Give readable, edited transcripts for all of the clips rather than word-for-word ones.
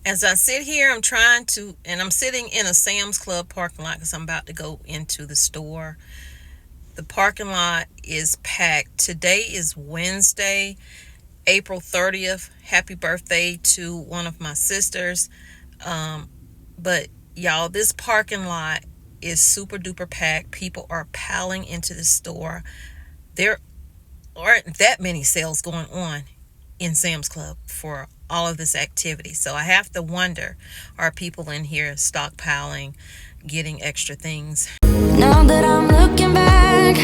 As I sit here, I'm sitting in a Sam's Club parking lot because I'm about to go into the store. The parking lot is packed. Today is Wednesday, April 30th. Happy birthday to one of my sisters. But y'all, this parking lot is super duper packed. People are piling into the store. There aren't that many sales going on in Sam's Club for all of this activity. So I have to wonder, are people in here stockpiling, getting extra things? Now that I'm looking back,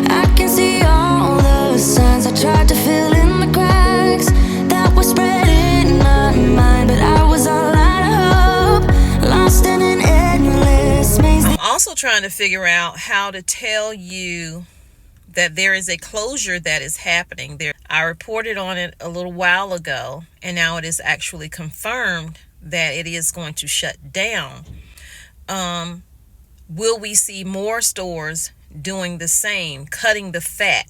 I can see all the signs I tried to fill in the cracks that were spread in my mind, but I was all out of hope, lost in an endless maze. I'm also trying to figure out how to tell you that there is a closure that is happening there. I reported on it a little while ago, and now it is actually confirmed that it is going to shut down. Will we see more stores doing the same, cutting the fat,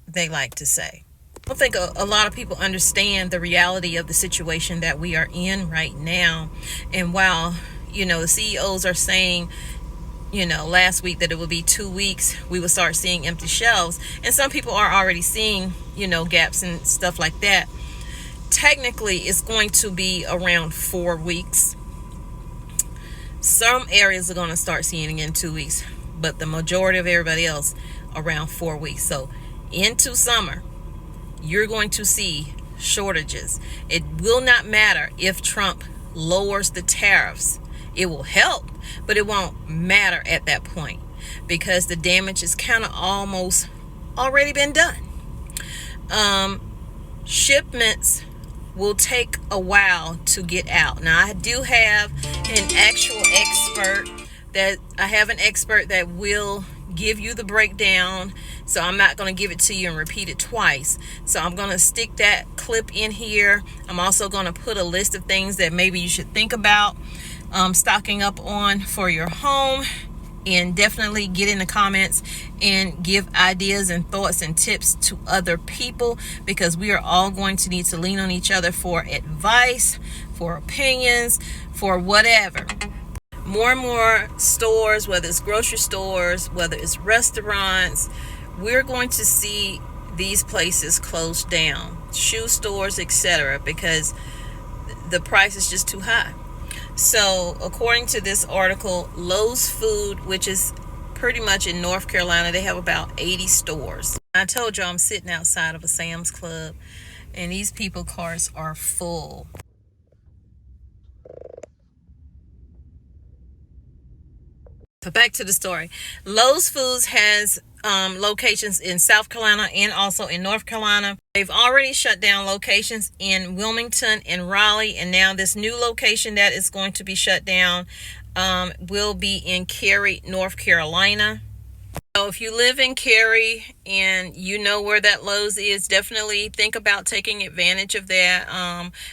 they like to say? I don't think a lot of people understand the reality of the situation that we are in right now. And while, the CEOs are saying, last week that it would be 2 weeks, we would start seeing empty shelves. And some people are already seeing, gaps and stuff like that. Technically, it's going to be around 4 weeks. Some areas are going to start seeing it in 2 weeks, but the majority of everybody else around 4 weeks. So into summer, you're going to see shortages. It will not matter if Trump lowers the tariffs. It will help, but it won't matter at that point because the damage is kind of almost already been done. Shipments will take a while to get out. Now, I do have an expert that will give you the breakdown, so I'm not going to give it to you and repeat it twice. So I'm going to stick that clip in here. I'm also going to put a list of things that maybe you should think about stocking up on for your home, and definitely get in the comments and give ideas and thoughts and tips to other people, because we are all going to need to lean on each other for advice, for opinions, for whatever. More and more stores, whether it's grocery stores, whether it's restaurants, we're going to see these places close down, shoe stores, etc., because the price is just too high. So according to this article, Lowe's Food, which is pretty much in North Carolina, they have about 80 stores. I told you I'm sitting outside of a Sam's Club, and these people cars are full. So back to the story. Lowe's Foods has locations in South Carolina and also in North Carolina. They've already shut down locations in Wilmington and Raleigh, and now this new location that is going to be shut down will be in Cary, North Carolina. So if you live in Cary and you know where that Lowe's is, definitely think about taking advantage of that.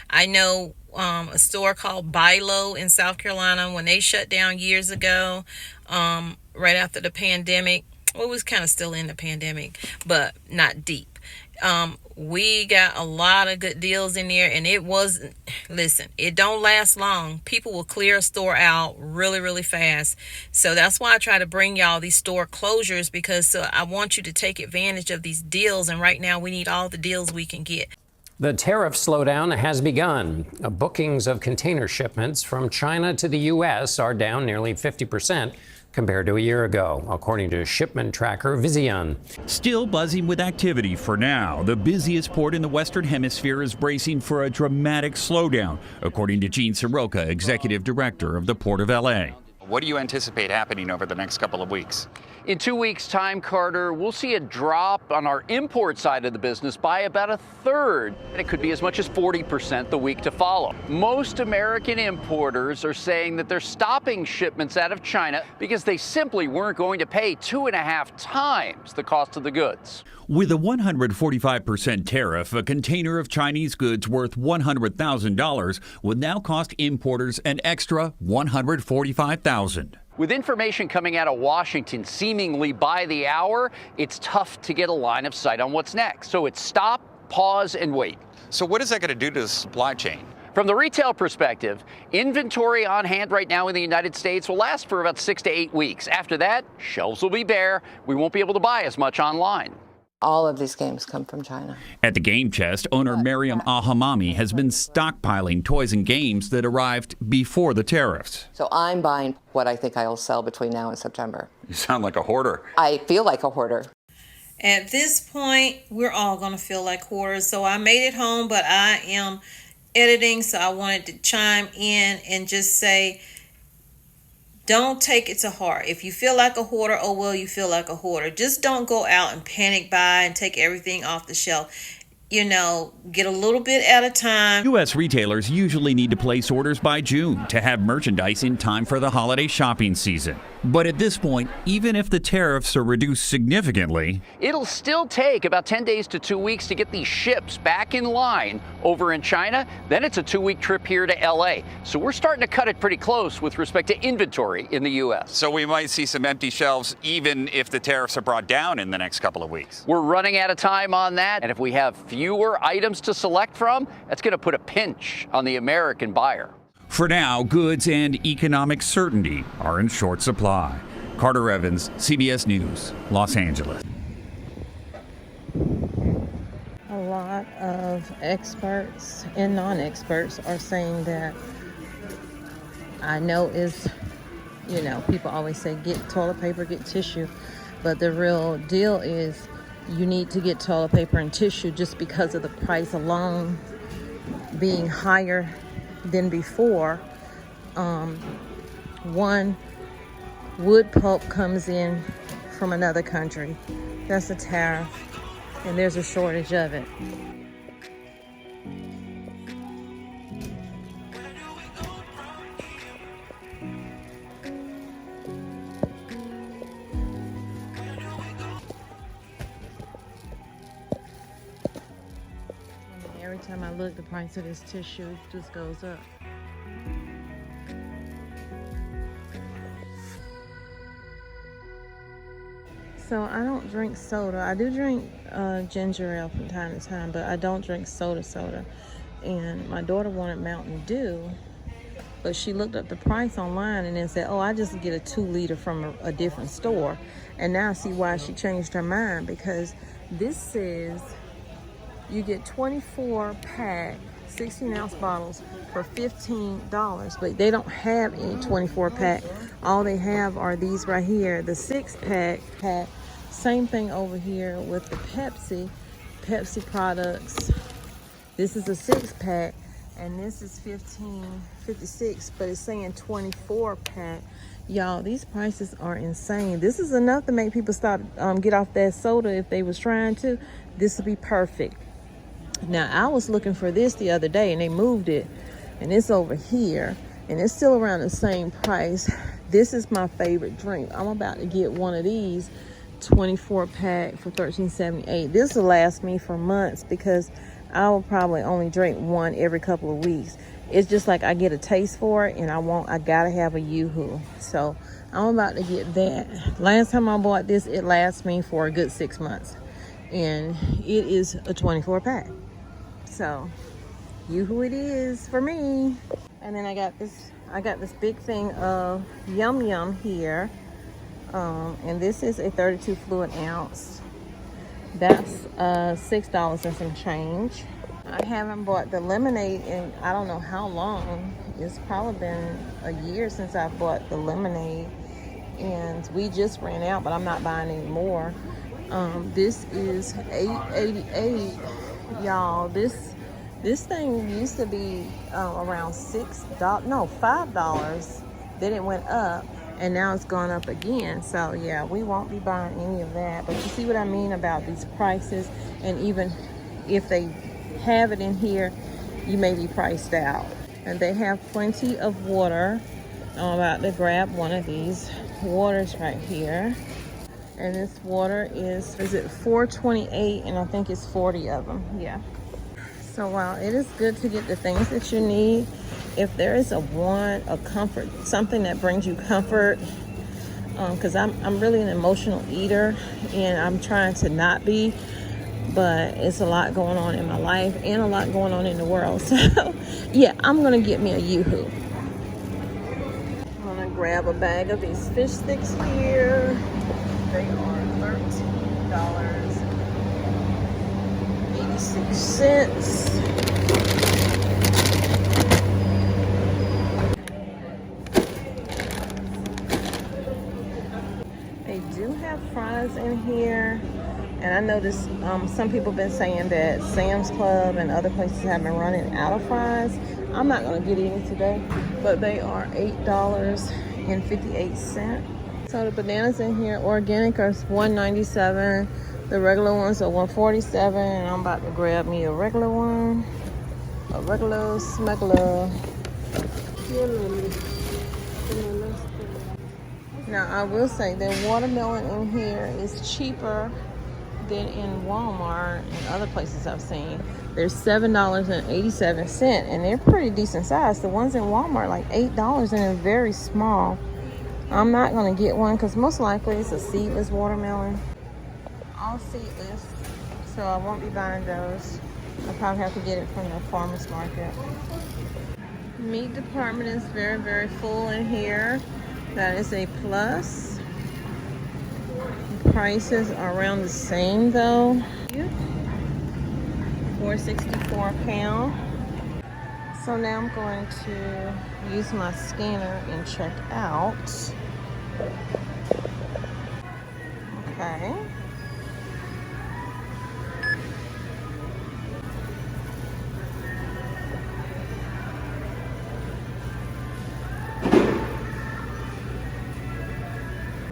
I know a store called Bilo in South Carolina, when they shut down years ago, right after the pandemic. Well, it was kind of still in the pandemic, but not deep. We got a lot of good deals in there, and it don't last long. People will clear a store out really, really fast. So that's why I try to bring y'all these store closures, because I want you to take advantage of these deals. And right now we need all the deals we can get. The tariff slowdown has begun. Bookings of container shipments from China to the U.S. are down nearly 50% compared to a year ago, according to shipment tracker Vizion. Still buzzing with activity for now. The busiest port in the Western Hemisphere is bracing for a dramatic slowdown, according to Gene Soroka, executive director of the Port of L.A. What do you anticipate happening over the next couple of weeks? In 2 weeks' time, Carter, we'll see a drop on our import side of the business by about a third. And it could be as much as 40% the week to follow. Most American importers are saying that they're stopping shipments out of China because they simply weren't going to pay 2.5 times the cost of the goods. With a 145% tariff, a container of Chinese goods worth $100,000 would now cost importers an extra $145,000. With information coming out of Washington seemingly by the hour, it's tough to get a line of sight on what's next. So it's stop, pause, and wait. So what is that going to do to the supply chain? From the retail perspective, inventory on hand right now in the United States will last for about 6 to 8 weeks. After that, shelves will be bare. We won't be able to buy as much online. All of these games come from China. At the Game Chest, owner Mariam Alhamami has been stockpiling toys and games that arrived before the tariffs. So I'm buying what I think I'll sell between now and September. You sound like a hoarder. I feel like a hoarder. At this point, we're all going to feel like hoarders. So I made it home, but I am editing, so I wanted to chime in and just say, don't take it to heart. If you feel like a hoarder, oh well, you feel like a hoarder. Just don't go out and panic buy and take everything off the shelf. You know, get a little bit at a time. U.S. retailers usually need to place orders by June to have merchandise in time for the holiday shopping season. But at this point, even if the tariffs are reduced significantly, It'll still take about 10 days to 2 weeks to get these ships back in line over in China. Then it's a 2-week trip here to L.A. So we're starting to cut it pretty close with respect to inventory in the U.S. So we might see some empty shelves even if the tariffs are brought down in the next couple of weeks. We're running out of time on that. And if we have fewer items to select from, that's going to put a pinch on the American buyer. for now, goods and economic certainty are in short supply. Carter Evans, CBS News, Los Angeles. A lot of experts and non-experts are saying that, I know is, you know, people always say get toilet paper, get tissue, but the real deal is you need to get toilet paper and tissue just because of the price alone being higher than before. One, wood pulp comes in from another country. That's a tariff, and there's a shortage of it. Every time I look, the price of this tissue just goes up. So I don't drink soda. I do drink ginger ale from time to time, but I don't drink soda. And my daughter wanted Mountain Dew, but she looked up the price online and then said, oh, I just get a 2 liter from a different store. And now I see why she changed her mind, because this says you get 24 pack 16-ounce bottles for $15, but they don't have any 24 pack. All they have are these right here, the 6-pack. Same thing over here with the Pepsi products. This is a 6-pack, and this is $15.56, but it's saying 24 pack. Y'all, these prices are insane. This is enough to make people stop, get off that soda if they was trying to. This would be perfect. Now, I was looking for this the other day, and they moved it, and it's over here, and it's still around the same price. This is my favorite drink. I'm about to get one of these 24 pack for $13.78. This will last me for months, because I will probably only drink one every couple of weeks. It's just like I get a taste for it, and I gotta have a Yoo-hoo. So I'm about to get that. Last time I bought this, it lasts me for a good 6 months, and it is a 24 pack. So Yoo-hoo it is for me. And then I got this big thing of Yum Yum here, and this is a 32 fluid ounce. That's $6 and some change. I haven't bought the lemonade in I don't know how long. It's probably been a year since I bought the lemonade, and we just ran out, but I'm not buying any more. This is $8.88, y'all. This thing used to be around $5. Then it went up, and now it's gone up again. So yeah, we won't be buying any of that. But you see what I mean about these prices, and even if they have it in here, you may be priced out. And they have plenty of water. I'm about to grab one of these waters right here. And this water is it $4.28, and I think it's 40 of them. Yeah. So while it is good to get the things that you need, if there is a comfort, something that brings you comfort, because I'm really an emotional eater, and I'm trying to not be, but it's a lot going on in my life and a lot going on in the world. So yeah, I'm gonna get me a Yoo-hoo. I'm gonna grab a bag of these fish sticks here. They are $13.86. They do have fries in here, and I noticed some people have been saying that Sam's Club and other places have been running out of fries. I'm not gonna get any today, but they are $8.58. So the bananas in here, organic, are $1.97. The regular ones are $1.47, and I'm about to grab me a regular one, a regular smuggler. Now I will say that watermelon in here is cheaper than in Walmart and other places I've seen. They're $7.87, and they're pretty decent size. The ones in Walmart like $8, and they're very small. I'm not gonna get one because most likely it's a seedless watermelon. All seedless, so I won't be buying those. I'll probably have to get it from the farmer's market. Meat department is very, very full in here. That is a plus. Prices are around the same though. $4.64 a pound. So now I'm going to use my scanner and check out. Okay.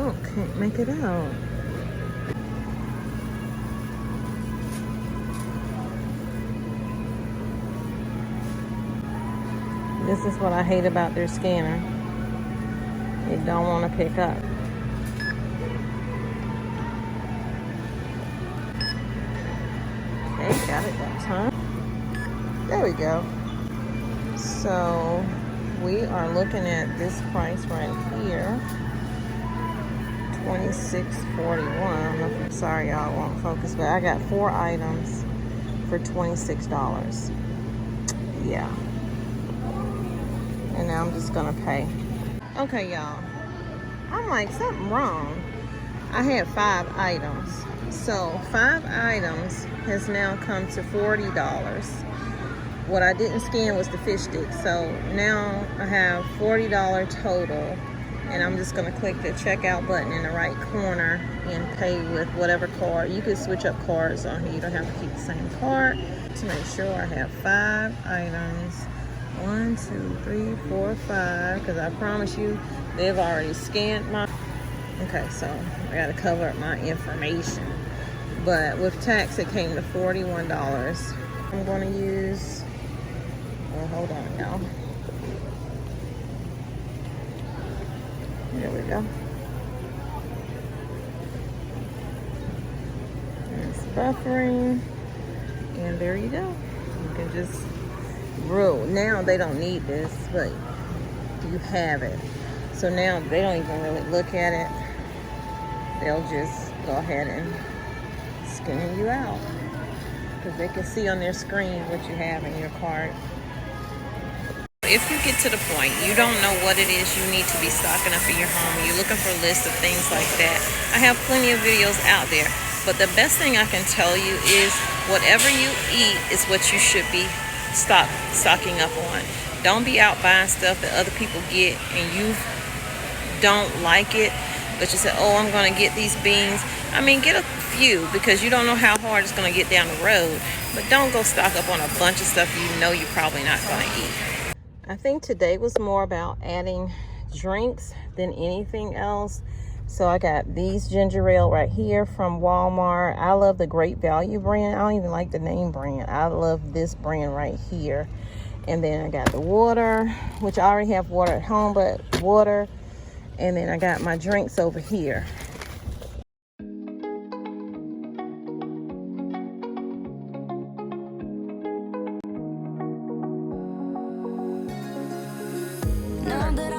Oh, can't make it out. This is what I hate about their scanner. It don't want to pick up. Okay, got it that time. There we go. So we are looking at this price right here. $26.41. I'm sorry y'all, it won't focus, but I got 4 items for $26. Yeah. And now I'm just gonna pay. Okay, y'all. I'm like, something wrong. I had 5 items. So 5 items has now come to $40. What I didn't scan was the fish stick. So now I have $40 total. And I'm just gonna click the checkout button in the right corner and pay with whatever card. You can switch up cards on here. You don't have to keep the same card. To make sure I have 5 items. 1, 2, 3, 4, 5. Because I promise you, they've already scanned my. Okay, so I gotta cover up my information. But with tax, it came to $41. I'm gonna use. Well, hold on, y'all. There we go. And it's buffering. And there you go. You can just rule. Now they don't need this, but you have it. So now they don't even really look at it. They'll just go ahead and scan you out. Because they can see on their screen what you have in your cart. If you get to the point you don't know what it is you need to be stocking up in your home, you're looking for lists of things like that, I have plenty of videos out there. But the best thing I can tell you is whatever you eat is what you should be stocking up on. Don't be out buying stuff that other people get and you don't like it, but you say, oh, I'm going to get these beans. I mean, get a few because you don't know how hard it's going to get down the road. But don't go stock up on a bunch of stuff you know you're probably not going to eat. I think today was more about adding drinks than anything else. So I got these ginger ale right here from Walmart. I love the Great Value brand. I don't even like the name brand. I love this brand right here. And then I got the water, which I already have water at home, but water. And then I got my drinks over here. Now that